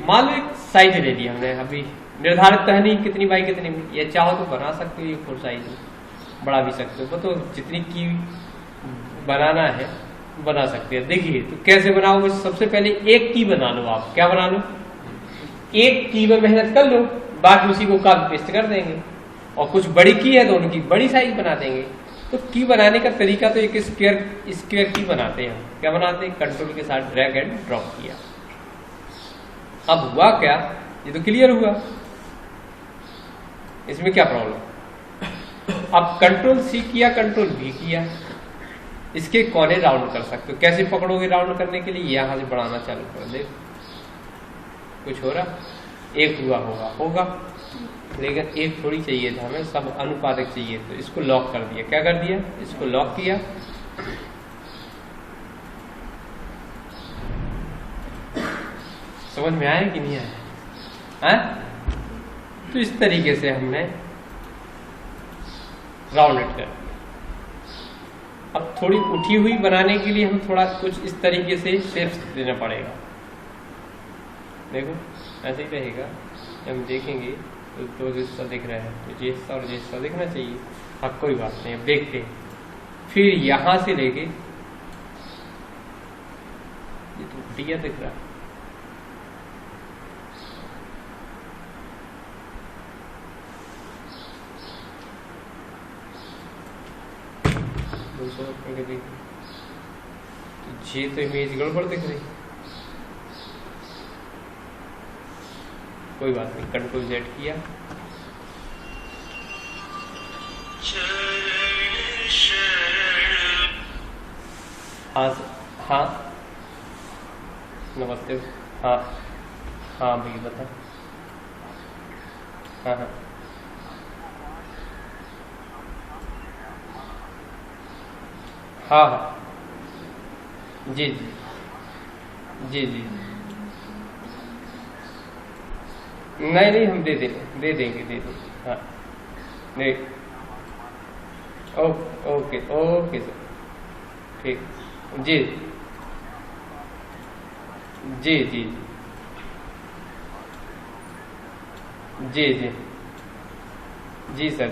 मान लो एक साइज ले ली हमने, अभी निर्धारित तो है नहीं कितनी बाई कितनी में, ये चाहो तो बना सकते हो, ये 4 साइज में बढ़ा भी सकते हो, तो जितनी की बनाना है बना सकते हैं। देखिए तो कैसे बनाओगे, सबसे पहले एक की बना लो। आप क्या बना लो, एक की में मेहनत कर लो, बाकी उसी को कॉपी पेस्ट कर देंगे, और कुछ बड़ी की है तो उनकी बड़ी साइज बना देंगे। तो की बनाने का तरीका तो एक स्क्वायर की बनाते हैं। क्या बनाते हैं, कंट्रोल के साथ ड्रैग एंड ड्रॉप किया। अब हुआ क्या, ये तो क्लियर हुआ, इसमें क्या प्रॉब्लम। अब कंट्रोल सी किया, कंट्रोल वी किया, इसके कोने राउंड कर सकते हो। कैसे पकड़ोगे राउंड करने के लिए, यहां से बढ़ाना चालू कर दे, कुछ हो रहा, एक हुआ होगा, लेकिन एक थोड़ी चाहिए था हमें, सब अनुपातिक चाहिए, तो इसको लॉक कर दिया। क्या कर दिया, इसको लॉक किया। समझ में आया कि नहीं आया, है? तो इस तरीके से हमने राउंडेड कर दिया। अब थोड़ी उठी हुई बनाने के लिए हम थोड़ा कुछ इस तरीके से शेप्स देना पड़ेगा। देखो ऐसे ही रहेगा, हम देखेंगे तो 2 हिस्सा दिख रहा है, तो ये हिस्सा और ये हिस्सा दिखना चाहिए। अब कोई बात नहीं, अब देखते हैं। फिर यहां से लेके ये तो घटिया दिख रहा है, ये तो इमेज गड़बड़ दिख रही। कोई बात नहीं, कंट्रोल जेड किया, हाँ नमस्ते, हाँ हाँ भैया बता, हाँ हाँ हाँ हाँ जी जी जी जी, नहीं हम दे देंगे, हाँ नहीं, ओके सर, ठीक, जी जी जी जी जी जी सर,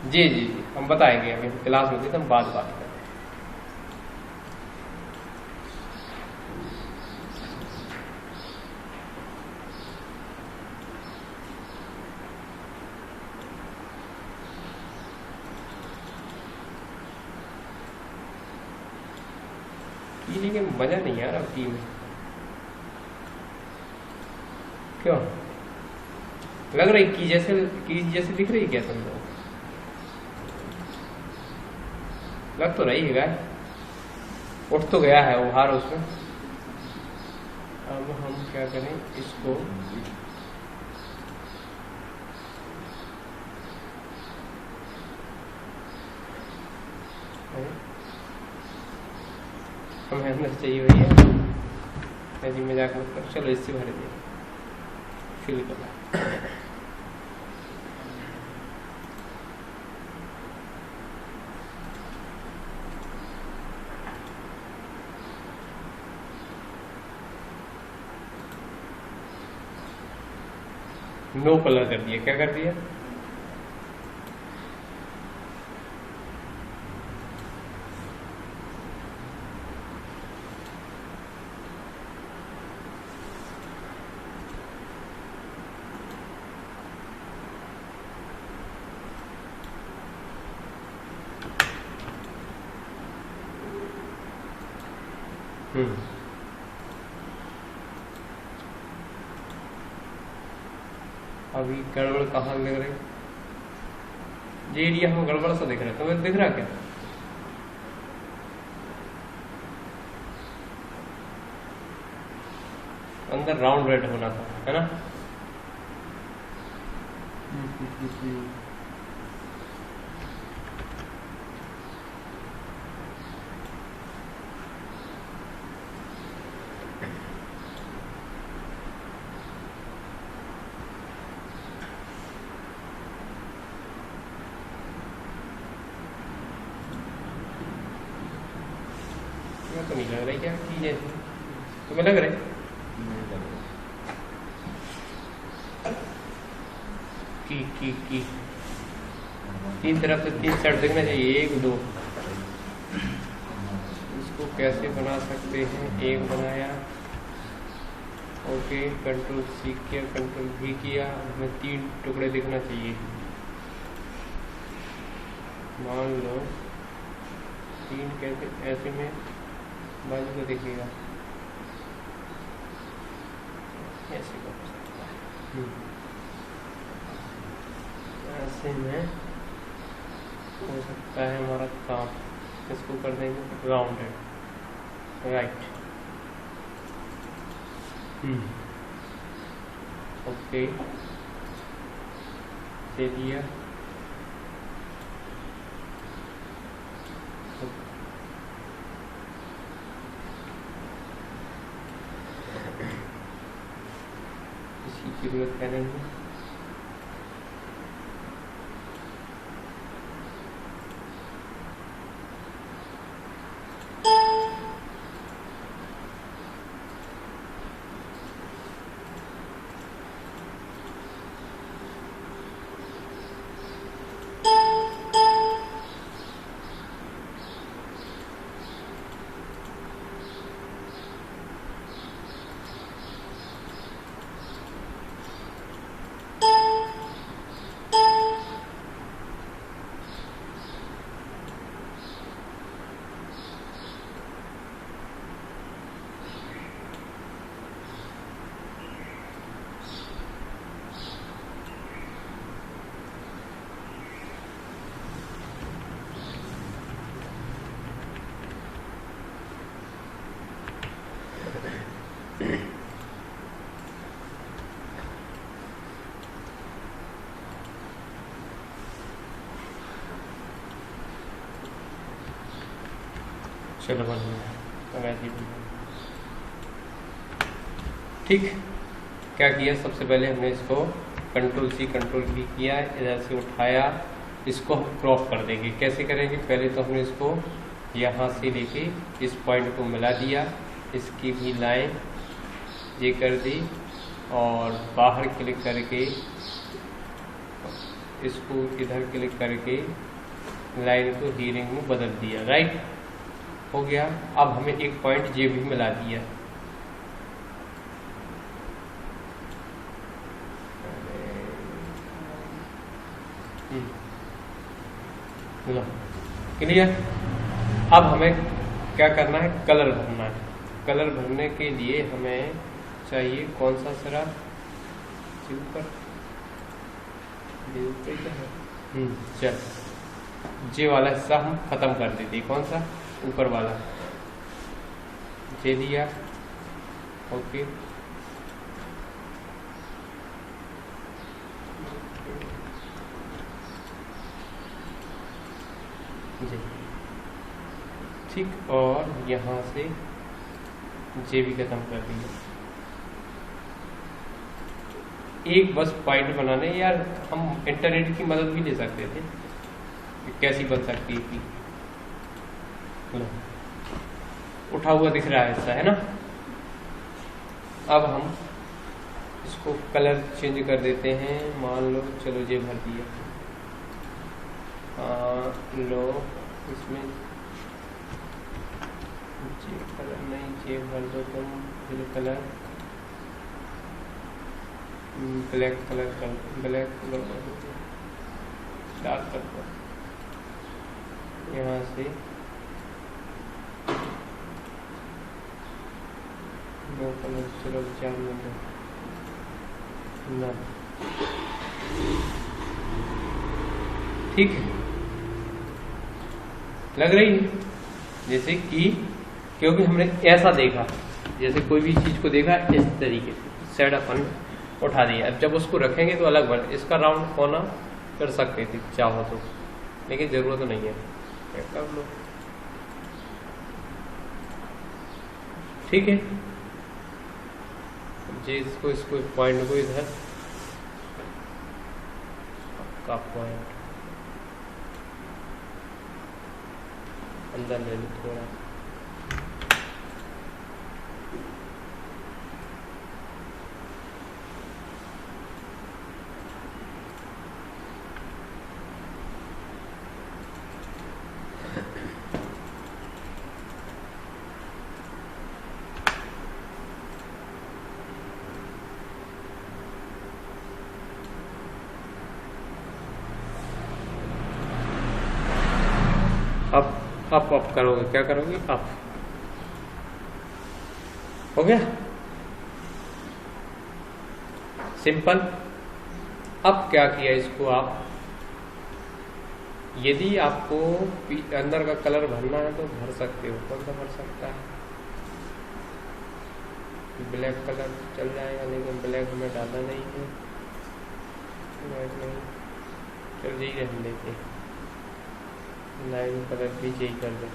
जी हम बताएंगे, अभी क्लास में थे तो हम बात करें। लेकिन मजा नहीं आ रहा टीम में, क्यों लग रही की जैसे दिख रही है क्या तुमको, लग तो रही है गाय, उठ तो गया है वो हार उसमें। अब हम क्या करें, इसको हमें अंदर चाहिए वही है, ऐसी मजाक मत कर, चलो इससे भर दिया, फिल करना। नो कलर कर दिया, क्या कर दिया, अभी गड़बड़ कहाँ लग रही, ये एरिया हमें गड़बड़ सा दिख रहा है, तुम्हें दिख रहा क्या, अंदर राउंड रेड होना था, है ना। तो नहीं लग रही क्या की जैसे, तुम्हें लग रहा है की तीन तरफ से 3 सेट दिखना चाहिए, 1 2। इसको कैसे बना सकते हैं? 1 बनाया, ओके, कंट्रोल C किया, कंट्रोल V किया, हमें 3 टुकड़े दिखना चाहिए। मान लो 3 कैसे, ऐसे में बाजू को देखिएगा, ऐसे कर सकता है, ऐसे में हो सकता है हमारा काम। इसको कर देंगे राउंडेड, राइट, ओके, दे दिया, इसकी जरूरत है नहीं। चलो बन गया, ठीक। क्या किया, सबसे पहले हमने इसको कंट्रोल C कंट्रोल V किया, इधर से उठाया, इसको हम क्रॉप कर देंगे। कैसे करेंगे? पहले तो हमने इसको यहाँ से लेके इस पॉइंट को मिला दिया, इसकी भी लाइन ये कर दी, और बाहर क्लिक करके इसको इधर क्लिक करके लाइन को हीरिंग में बदल दिया, राइट, हो गया। अब हमें एक पॉइंट ये भी मिला दिया, क्लियर। अब हमें क्या करना है? कलर भरना है। कलर भरने के लिए हमें चाहिए कौन सा सिरा? ऊपर, चल जे वाला हिस्सा हम खत्म कर देते। कौन सा? ऊपर वाला, जे दिया, ओके, जी, ठीक। और यहाँ से जे भी खत्म कर दिया। एक बस पॉइंट बनाने, यार हम इंटरनेट की मदद भी ले सकते थे, कैसी बन सकती थी। उठा हुआ दिख रहा है ऐसा, है ना। अब हम इसको कलर चेंज कर देते हैं। मान लो, चलो ये भर दिया, लो इसमें ये कलर नहीं, ये भर दो तुम, ब्लू कलर, ब्लैक कलर कर, ब्लैक कलर डार्क कर दो यहाँ से, नो कलर, चलो जान दो ना, ठीक है, लग रही है जैसे कि, क्योंकि हमने ऐसा देखा, जैसे कोई भी चीज को देखा इस तरीके से सेट अपन उठा दिया। अब जब उसको रखेंगे तो अलग बन, इसका राउंड कोना कर सकते थे चाहो तो, लेकिन जरूरत नहीं है, कर लो, ठीक है। जी, इसको पॉइंट को इधर का पॉइंट अंदर ले लो थोड़ा, अप करोगे, क्या करोगे, अप। हो गया सिंपल। अब क्या किया इसको आप, यदि आपको अंदर का कलर भरना है तो भर सकते हो। कौन सा भर सकता है, ब्लैक कलर चल जाएगा, लेकिन ब्लैक हमें डालना नहीं है, ब्लैक नहीं, चल यही रहने देते हैं, लाइन कलर भी यही कर दो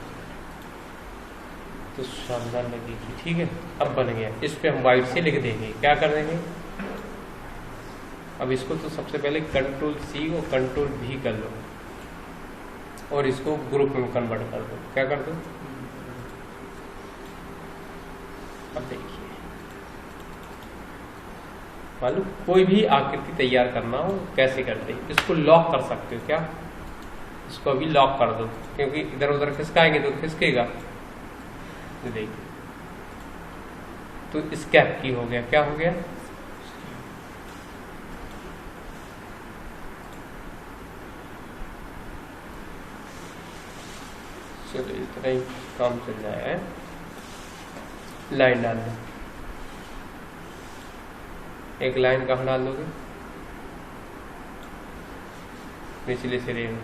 तो शानदार लगेगी। ठीक है, अब बन गया। इस पे हम वाइट से लिख देंगे। क्या कर देंगे, अब इसको तो सबसे पहले कंट्रोल सी और कंट्रोल भी कर लो और इसको ग्रुप में कन्वर्ट कर दो। क्या कर दो, अब देखिए मालूम, कोई भी आकृति तैयार करना हो कैसे करते हैं। इसको लॉक कर सकते हो, क्या, इसको अभी लॉक कर दो, क्योंकि इधर उधर खिसकाएंगे तो खिसकेगा। देखिए तो स्कैप की हो गया, क्या हो गया, चलो इतना ही काम चल जाए। लाइन डाल दो, एक लाइन कहाँ डाल दोगे, निचले सिरे में,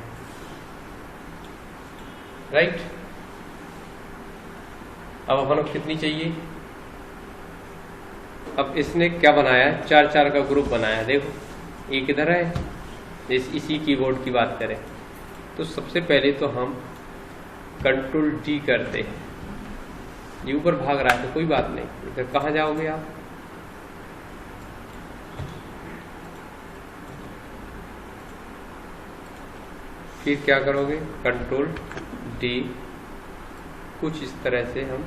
राइट। अब अपन को कितनी चाहिए, अब इसने क्या बनाया, 4-4 का ग्रुप बनाया। देखो ये किधर है, इसी कीबोर्ड की बात करें तो सबसे पहले तो हम कंट्रोल डी करते हैं। ये ऊपर भाग रहा है तो कोई बात नहीं, इधर कहाँ जाओगे आप, फिर क्या करोगे, कंट्रोल डी, कुछ इस तरह से हम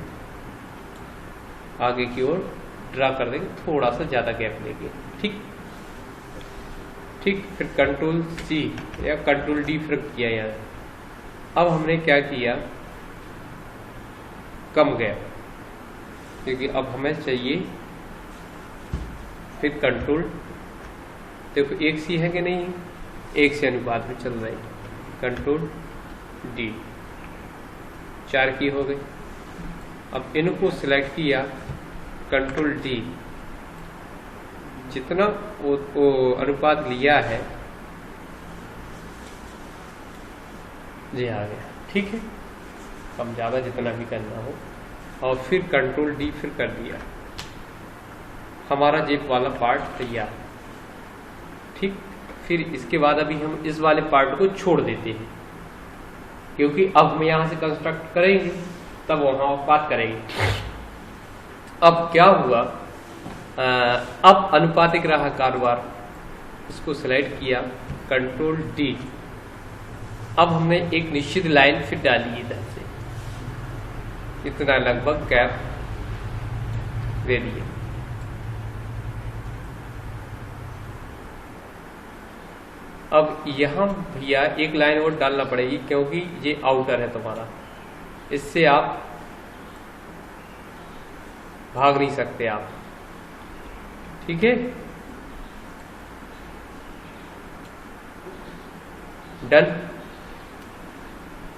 आगे की ओर ड्रा कर देंगे, थोड़ा सा ज्यादा गैप लेके। ठीक ठीक, फिर कंट्रोल सी या कंट्रोल डी फिर किया यहाँ। अब हमने क्या किया, कम गैप, क्योंकि अब हमें चाहिए, फिर कंट्रोल, देखो एक सी है कि नहीं, एक से अनुपात में चल रही, कंट्रोल डी, 4 की हो गई। अब इनको सिलेक्ट किया, कंट्रोल डी, जितना वो अनुपात लिया है जी आ गया। ठीक है, कम ज़्यादा जितना भी करना हो, और फिर कंट्रोल डी फिर कर दिया, हमारा जेब वाला पार्ट तैयार। ठीक, फिर इसके बाद अभी हम इस वाले पार्ट को छोड़ देते हैं, क्योंकि अब हम यहाँ से कंस्ट्रक्ट करेंगे तब वहाँ बात करेंगे। अब क्या हुआ, अब अनुपातिक रहा कारोबार, इसको सेलेक्ट किया, कंट्रोल डी। अब हमने एक निश्चित लाइन फिर डाली इधर से, इतना लगभग गैप दे दिया। अब यहाँ भैया एक लाइन और डालना पड़ेगी, क्योंकि ये आउटर है तुम्हारा, इससे आप भाग नहीं सकते आप। ठीक है, डन।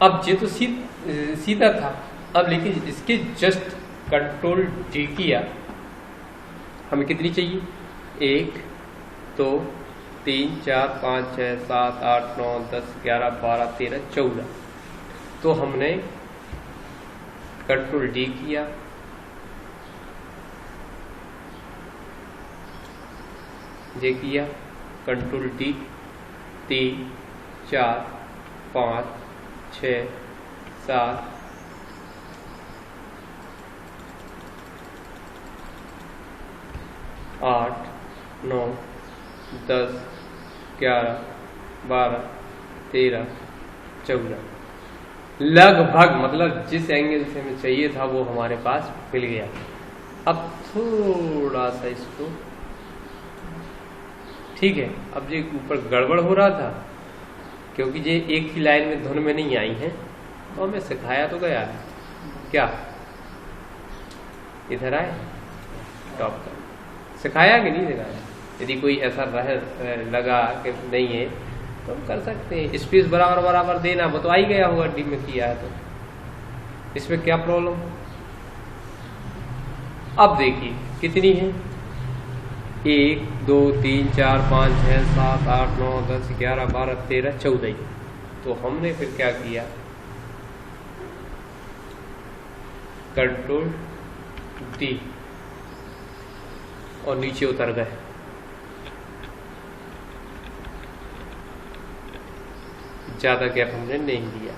अब ये तो सीधा था, अब लेकिन इसके जस्ट कंट्रोल डी किया, हमें कितनी चाहिए, 1 2 3 4 5 6 7 8 9 10 11 12 13 14, तो हमने कंट्रोल डी किया, ये किया, कंट्रोल डी, 3 4 5 6 7 8 9 10 11 12 13 14, लगभग, मतलब जिस एंगल से हमें चाहिए था वो हमारे पास मिल गया। अब थोड़ा सा इसको, ठीक है, अब ये ऊपर गड़बड़ हो रहा था क्योंकि ये एक ही लाइन में धुन में नहीं आई है, तो हमें सिखाया तो गया है, क्या इधर आए टॉप का सिखाया कि नहीं सिखाया। यदि कोई ऐसा लगा कि नहीं है तो हम कर सकते हैं, स्पेस बराबर बराबर देना, वो तो आ ही गया होगा डी में किया है तो इसमें क्या प्रॉब्लम? अब देखिए कितनी है, 1 2 3 4 5 6 7 8 9 10 11 12 13 14। तो हमने फिर क्या किया, कंट्रोल डी और नीचे उतर गए। ज्यादा गैप हमने नहीं दिया।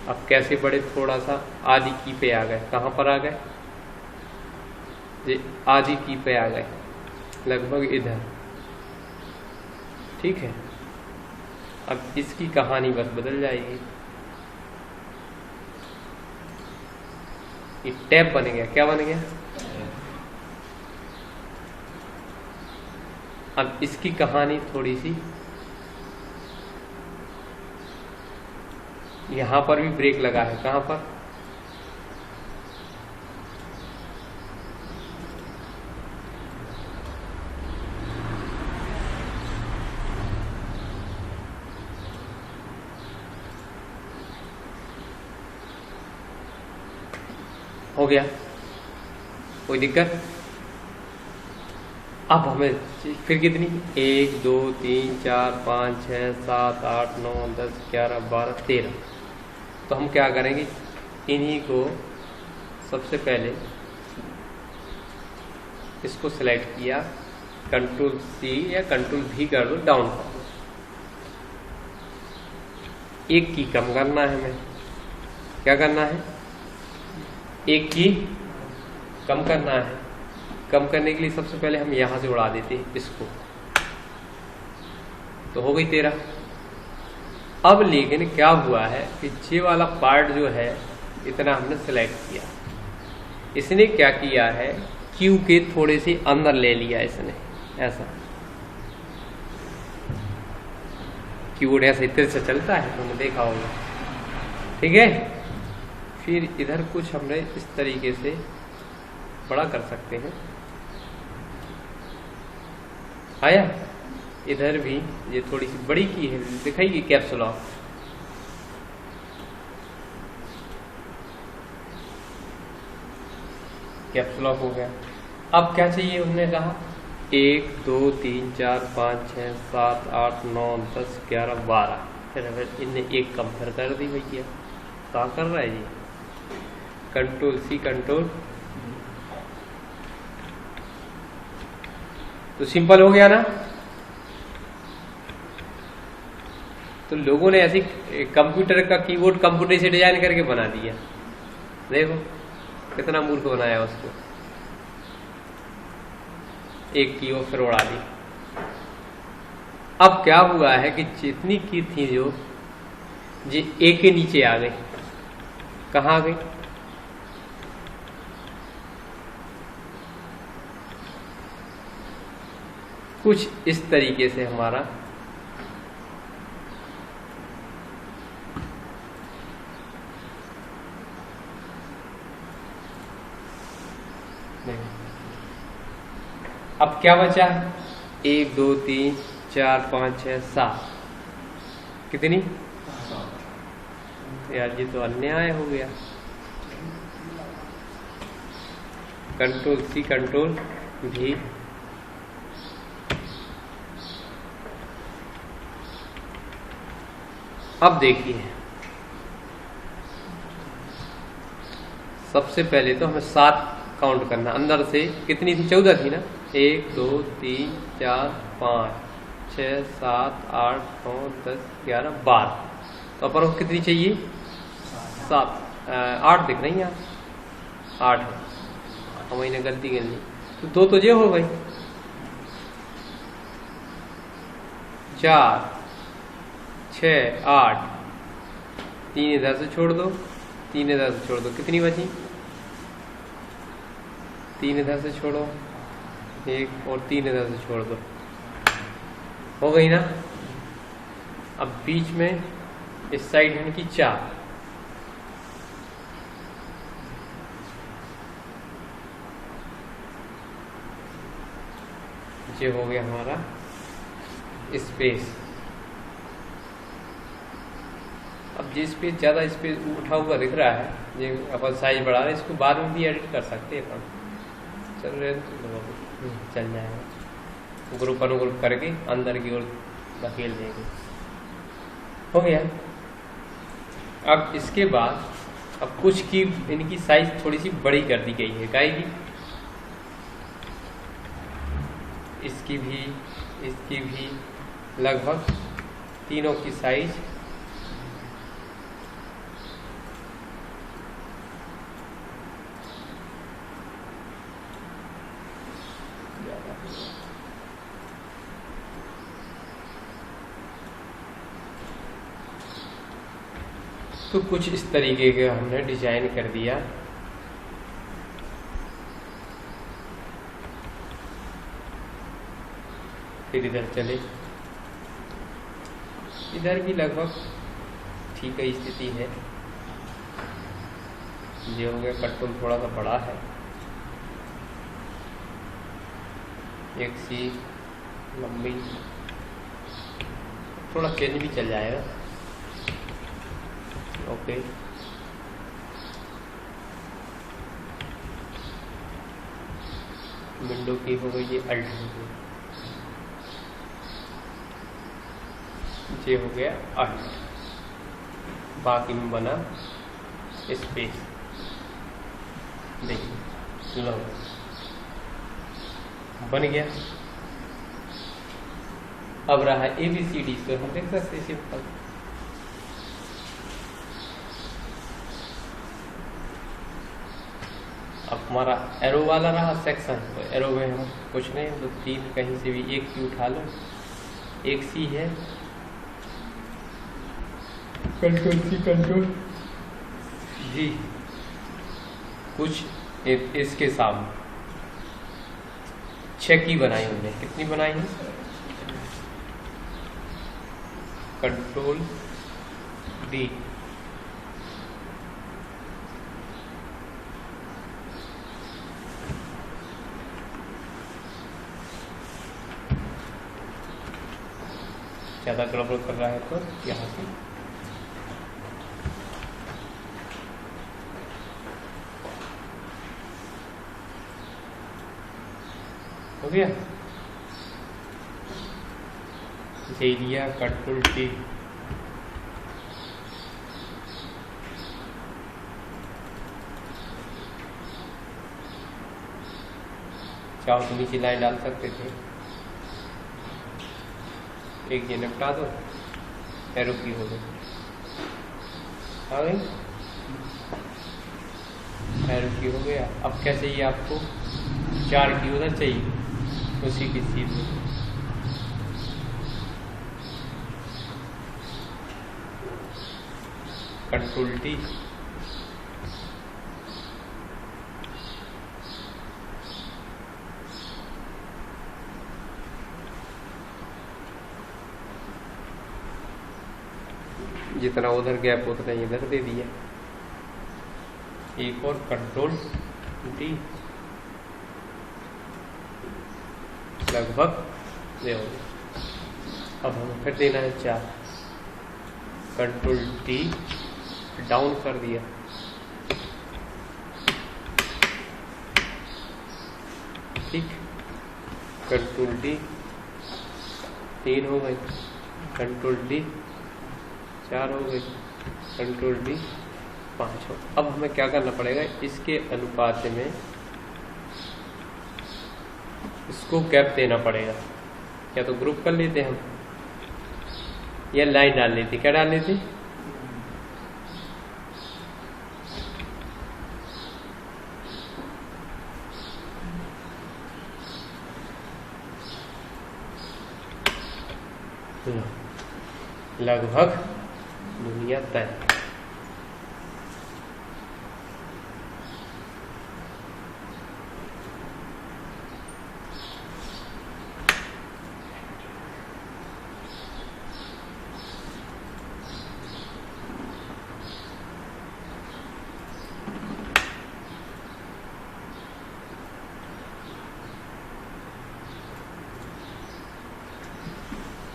अब कैसे बढ़े, थोड़ा सा आधी की पे आ गए। कहां पर आ गए? ये आधी की पे आ गए, लगभग इधर। ठीक है, अब इसकी कहानी बस बदल जाएगी। ये टैब बन गया। क्या बन गया? अब इसकी कहानी थोड़ी सी, यहां पर भी ब्रेक लगा है। कहां पर? हो गया, कोई दिक्कत? अब हमें फिर कितनी, 1 2 3 4 5 6 7 8 9 10 11 12 13। तो हम क्या करेंगे, इन्हीं को सबसे पहले इसको सेलेक्ट किया, कंट्रोल सी या कंट्रोल भी कर दो, डाउन कर दो। एक की कम करना है हमें। क्या करना है? एक की कम करना है। कम करने के लिए सबसे पहले हम यहां से उड़ा देते हैं इसको, तो हो गई 13। अब लेकिन क्या हुआ है कि ये वाला पार्ट जो है इतना हमने सेलेक्ट किया, इसने क्या किया है, क्यू के थोड़े से अंदर ले लिया इसने, ऐसा। कीबोर्ड ऐसे इधर से चलता है, तुमने देखा होगा। ठीक है, फिर इधर कुछ हमने इस तरीके से बड़ा कर सकते हैं। आया? इधर भी ये थोड़ी सी बड़ी की है, दिखाइए कैप्स लॉक। कैप्स लॉक हो गया। अब क्या चाहिए, उन्होंने कहा 1 2 3 4 5 6 7 8 9 10 11 12। फिर इनने एक कम फिर कर दी भैया। क्या कर रहा है ये? कंट्रोल सी कंट्रोल, तो सिंपल हो गया ना। तो लोगों ने ऐसी कंप्यूटर का कीबोर्ड कंप्यूटर से डिजाइन करके बना दिया। देखो कितना मूर्ख बनाया उसको। एक की और फिर उड़ा दी। अब क्या हुआ है कि जितनी की थी जो जी एक के नीचे आ गई। कहाँ आ गई? कुछ इस तरीके से हमारा अब क्या बचा है? 1 2 3 4 5 6 7। कितनी? यार ये तो अन्याय हो गया। कंट्रोल सी कंट्रोल भी, अब देखिए सबसे पहले तो हमें 7 काउंट करना। अंदर से कितनी थी? 14 थी ना। 1 2 3 4 5 6 7 8 9 10 11 12। तो अपन को कितनी चाहिए? 7 8 दिख रही है, 8 है। हमने गलती कर ली, तो 2 तो ये हो गई। 4 6 8, 3 इधर से छोड़ दो, 3 इधर से छोड़ दो। कितनी बची? 3 इधर से छोड़ो, 1 और 3 इधर से छोड़ दो। हो गई ना। अब बीच में इस साइड है कि 4। ये हो गया हमारा स्पेस। अब जिस पे ज़्यादा इस पे उठा हुआ दिख रहा है, ये अपन साइज बढ़ा रहे हैं, इसको बाद में भी एडिट कर सकते हैं अपन। चल रहे चल जाएगा, ग्रुप अनुग्रुप करके अंदर की ओर धकेल देंगे। हो गया। अब इसके बाद अब कुछ की इनकी साइज थोड़ी सी बड़ी कर दी गई है, गाय की, इसकी भी लगभग तीनों की साइज तो कुछ इस तरीके का हमने डिजाइन कर दिया। फिर इधर चले, इधर भी लगभग ठीक है स्थिति है। ये हो गया, कंट्रोल थोड़ा सा बड़ा है, एक सी लंबी, थोड़ा चेंज भी चल जाएगा। ओके, विंडो की हो गई, ये अल्ट हो गई, ये हो गया अल्ट, बाकी में बना स्पेस। देखिए लो बन गया। अब रहा ABCD, तो हम देख सकते हैं सिंपल। अब हमारा एरो वाला रहा सेक्शन, तो एरो में हम कुछ नहीं, तो तीन कहीं से भी एक की उठा लो, एक सी है, कंट्रोल जी, कुछ इसके सामने 6 की बनाई हमने। कितनी बनाई है? कंट्रोल D, ज़्यादा गड़बड़ कर रहा है तो यहाँ से हो गया। ले लिया, कंट्रोल T, चाहो तो नीचे लाइन डाल सकते थे, एक ये निपटा दो, एरो की हो गई, आ गई, एरो की हो गया। अब क्या चाहिए आपको? 4 की उधर चाहिए, उसी की सीध में कंट्रोल T, जितना उधर गैप उतना इधर दे दिया, एक और कंट्रोल D, लगभग दे। अब हमें फिर देना है 4, कंट्रोल D, डाउन कर दिया, ठीक, कंट्रोल D, 3 हो गई, कंट्रोल D, 4 हो गई, कंट्रोल D, 5 हो। अब हमें क्या करना पड़ेगा? इसके अनुपात में इसको गैप देना पड़ेगा। या तो ग्रुप कर लेते हम, या लाइन डाल लेते। क्या डाल लेते? लगभग दुनिया तय।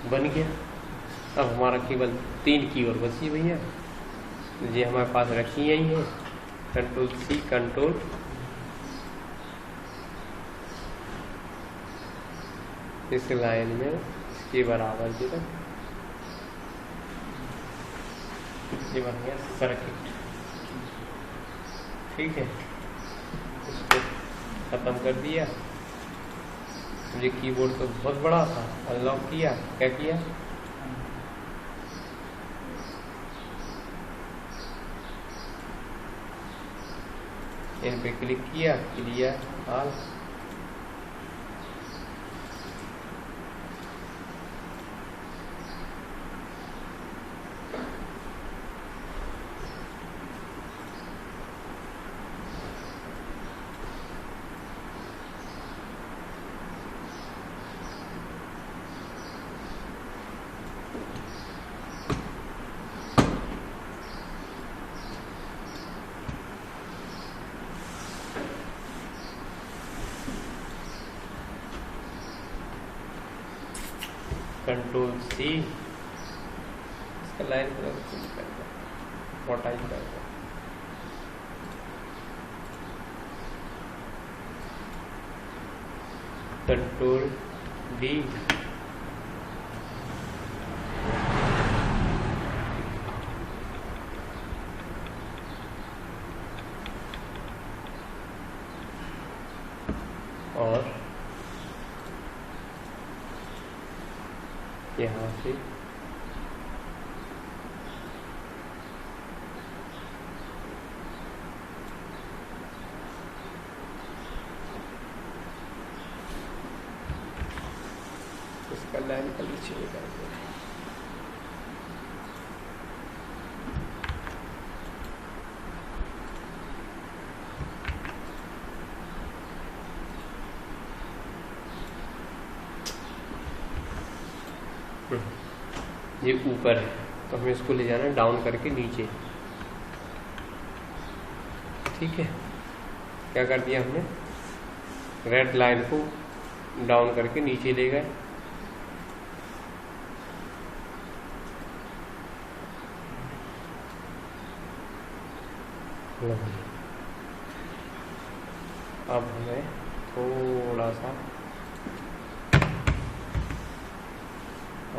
बन गया। अब हमारा केवल 3 की और बची भैया। ये हमारे पास रखी यही है, कंट्रोल सी, कंट्रोल इस लाइन में इसके बराबर जी तक ये बन गया सर्किट। ठीक है, इसको खत्म कर दिया। ये कीबोर्ड तो बहुत बड़ा था, अनलॉक किया, क्या किया, इन पे क्लिक किया, क्लियर ऑल। कंट्रोल सी, इसका लाइन कलर चेंज कर दो, मोटाई कर दो। कंट्रोल डी, और यहाँ से इसका लाइन का नीचे निकाल दो। ये ऊपर है तो हमें इसको ले जाना डाउन करके नीचे। ठीक है, क्या कर दिया हमने, रेड लाइन को डाउन करके नीचे ले गए। अब हमें थोड़ा सा,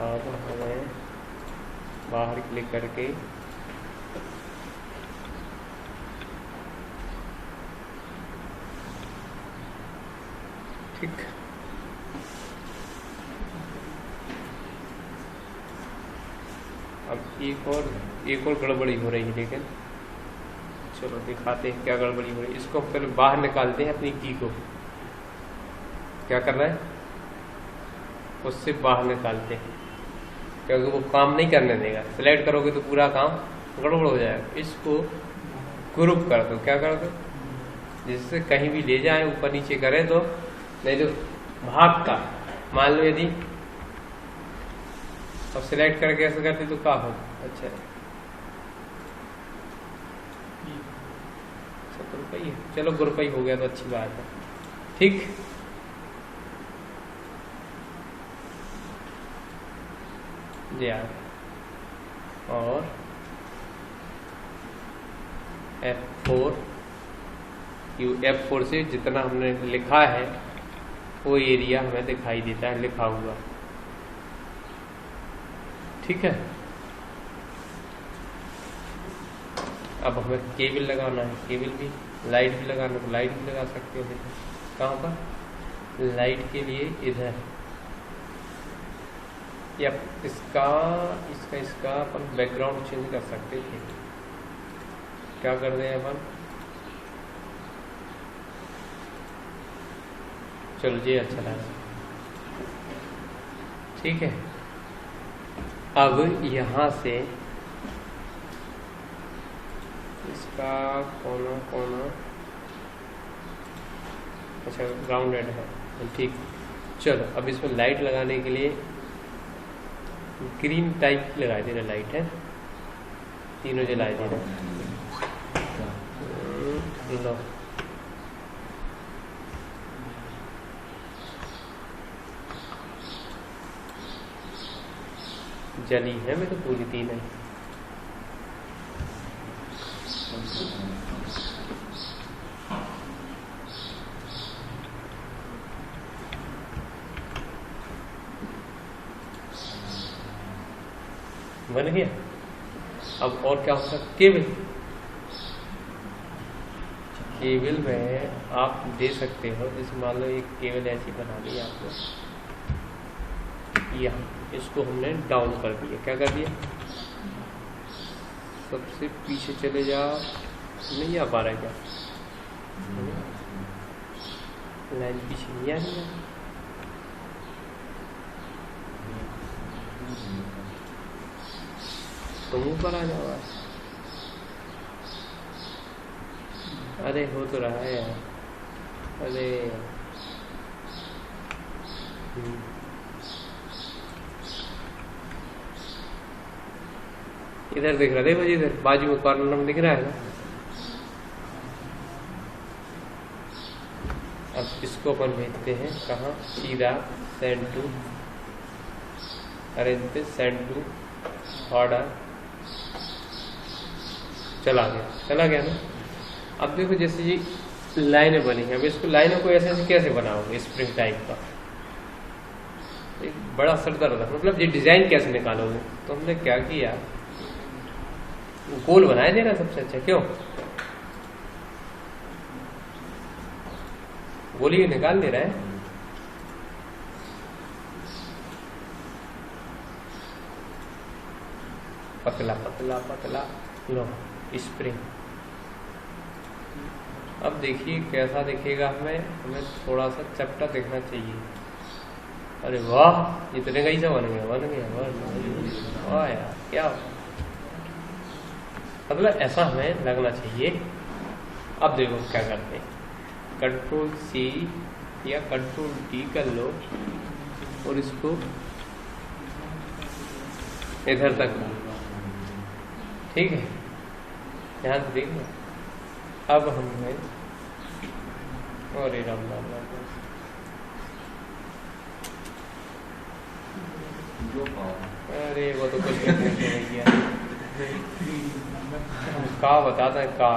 अब हमें बाहर क्लिक करके ठीक, अब एक और गड़बड़ी हो रही है, लेकिन चलो दिखाते हैं क्या गड़बड़ी हो रही है। इसको पहले बाहर निकालते हैं, अपनी की को क्या कर रहा है, उससे बाहर निकालते हैं, क्योंकि वो काम नहीं करने देगा। सिलेक्ट करोगे तो पूरा काम गड़बड़ हो जाएगा। इसको ग्रुप कर दो, क्या कर दो, जिससे कहीं भी ले जाए, ऊपर नीचे करे तो, नहीं तो भाग का मान लो यदि अब सिलेक्ट करके ऐसे करते तो क्या हो, अच्छा ग्रुप ही है, चलो ग्रुप ही हो गया तो अच्छी बात है। ठीक, जी हाँ, और F4 F4 से जितना हमने लिखा है वो एरिया हमें दिखाई देता है लिखा हुआ। ठीक है, अब हमें केबल लगाना है, केबल भी, लाइट भी लगाना तो लाइट भी लगा सकते हो। देखो कहाँ पर, लाइट के लिए इधर, या इसका अपन बैकग्राउंड चेंज कर सकते थे। क्या कर दें अपन, चलो ये अच्छा लगा। ठीक है, अब यहाँ से इसका कोना अच्छा ग्राउंडेड है, ठीक। चलो अब इसमें लाइट लगाने के लिए ग्रीन टाइप की लगा दे रहा लाइट है, तीनों जला दे रहा। लो जली है, मैं तो पूरी तीन है। बन गया। अब और क्या हो सकता, केबल, केबल में आप दे सकते हो, जैसे मान लो एक केबल ऐसी बना दी आपको, यहाँ इसको हमने डाउन कर दिया, क्या कर दिया, सबसे पीछे चले जाओ, नहीं आ पा रहा है क्या, लाइन पीछे नहीं आ रही है, तो मुंह पर आ जाओ। अरे हो तो रहा है यार, अरे इधर दिख रहा, देखो जी इधर बाजू में कॉर्नर में दिख रहा है ना। अब इसको अपन भेजते हैं कहाँ, सीधा सेंड टू, अरेंज पे सेंड टू ऑर्डर, चला गया ना। अब देखो जैसे ये लाइनें बनी हैं, अब इसको लाइनों को ऐसे कैसे बनाओगे स्प्रिंग टाइप का, एक बड़ा सरदर्द होता, मतलब ये डिजाइन कैसे निकालोगे। तो हमने क्या किया, गोल बनाए देना सबसे अच्छा, क्यों, गोल ही निकाल दे रहा है। पतला पतला पतला लो स्प्रिंग। अब देखिए कैसा दिखेगा, हमें थोड़ा सा चपटा दिखना चाहिए। अरे वाह, इतने का ही से बन गया वाह यार क्या, मतलब ऐसा हमें लगना चाहिए। अब देखो क्या करते हैं, कंट्रोल सी या कंट्रोल डी कर लो और इसको इधर तक, ठीक है, ध्यान से देखना। अब हमने अरे राम राम राम, अरे वो तो कुछ नहीं है, का बताता है का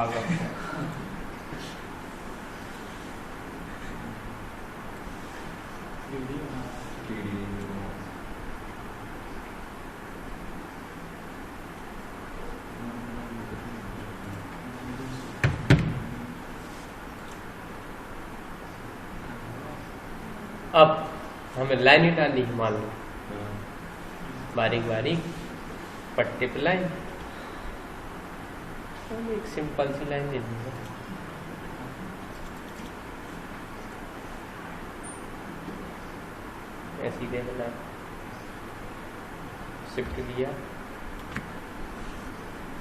अब हमें लाइन डालनी है, मान लो बारीक बारीक पट्टे पे लाइन, एक सिंपल सी लाइन ले ली, ऐसी देखना, शिफ्ट किया।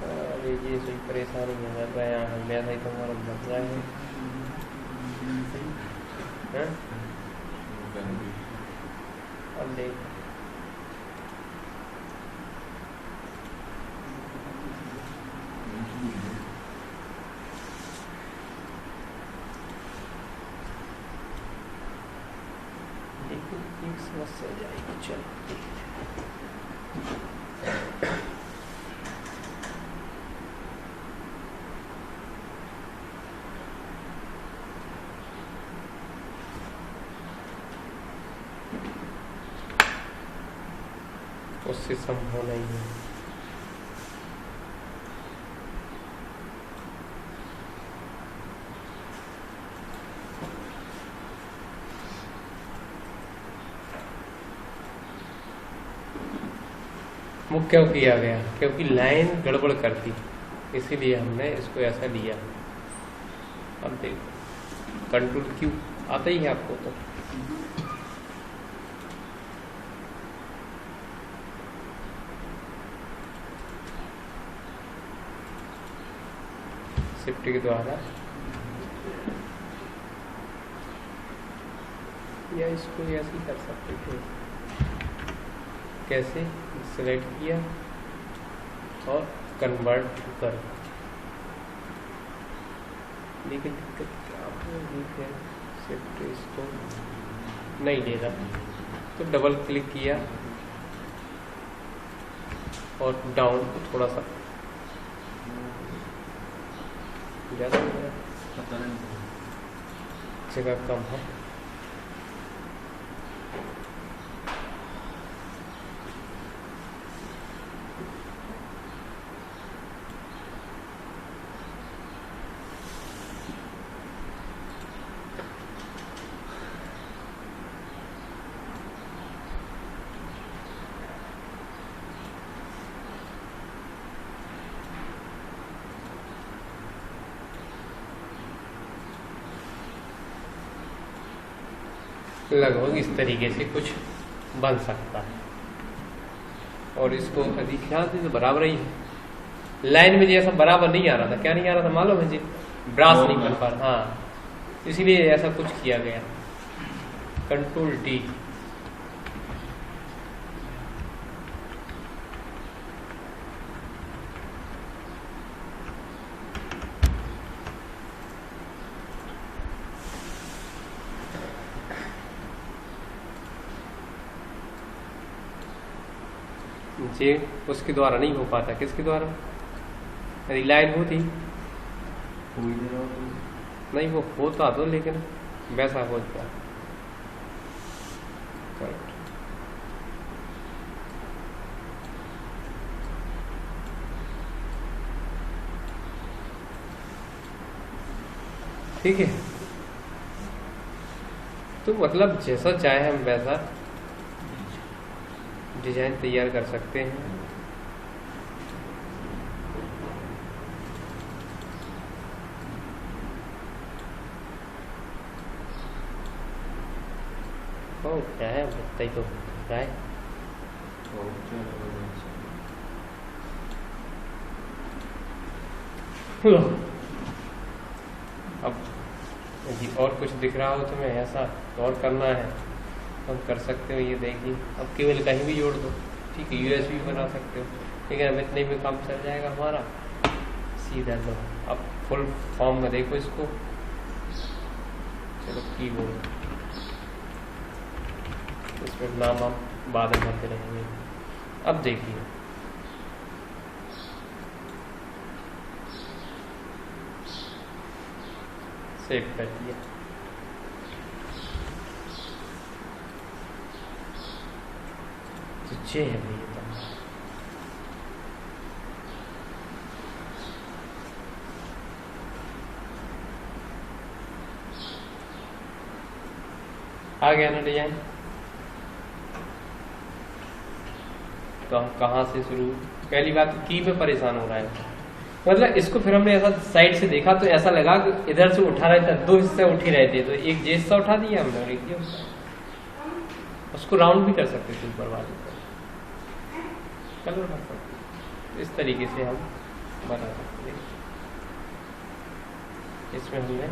अरे ये कोई परेशानी है सर भाई, यहाँ मैं सही तुम्हारा बच रहा है। अब देख एक समस्या जाएगी, चल उससे संभव नहीं है। वो क्यों किया गया, क्योंकि लाइन गड़बड़ करती, इसीलिए हमने इसको ऐसा लिया। अब देखो कंट्रोल क्यू आता ही है आपको, तो शिफ्ट के द्वारा या इसको ऐसे ही कर सकते थे, कैसे, सिलेक्ट किया और कन्वर्ट कर, लेकिन दिक्कत क्या है, शिफ्ट इसको नहीं ले रहा, तो डबल क्लिक किया और डाउन को थोड़ा सा ज़्यादा जगह कम है। लगभग इस तरीके से कुछ बन सकता है। और इसको यदि ख्याल से तो बराबर ही है। लाइन में जैसा बराबर नहीं आ रहा था, क्या नहीं आ रहा था मालूम है जी? ब्रास नहीं बन पा रहा। हाँ, इसीलिए ऐसा कुछ किया गया। Control D. जी उसके द्वारा नहीं हो पाता। किसके द्वारा? यदि लाइन होती नहीं, वो होता तो, लेकिन वैसा हो जाता। ठीक है, तो मतलब जैसा चाहे हम वैसा डिजाइन तैयार कर सकते हैं। ओ क्या है बताइए तो क्या है? लो अब यदि और कुछ दिख रहा हो तुम्हें ऐसा और करना है तो हम कर सकते हो। ये देखिए, अब केवल कहीं भी जोड़ दो, ठीक है, यूएसबी बना सकते हो, ठीक है। अब इतने में काम चल जाएगा हमारा सीधा। लो अब फुल फॉर्म में देखो इसको। चलो कीबोर्ड, इसमें नाम हम बाद में भरते रहेंगे। अब देखिए सेव कर दिया। तो ये है भैया आ गया ना डिजाइन। तो हम कहाँ से शुरू? पहली बात की में परेशान हो रहा है, मतलब इसको फिर हमने ऐसा साइड से देखा तो ऐसा लगा कि इधर से उठा रहे थे, दो हिस्से उठ ही रहे थे, तो एक जैसा उठा दिया हमने और एक उसको राउंड भी कर सकते थे ऊपर वाले कलर कर सकते। इस तरीके से हम बना सकते हैं। इसमें हमने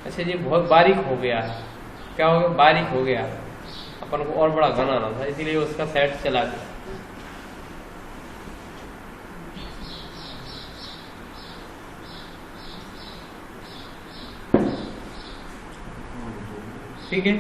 अच्छा ये बहुत बारीक हो गया है। क्या हो गया? बारीक हो गया। अपन को और बड़ा बनाना था, इसीलिए उसका सेट चला दिया। ठीक है,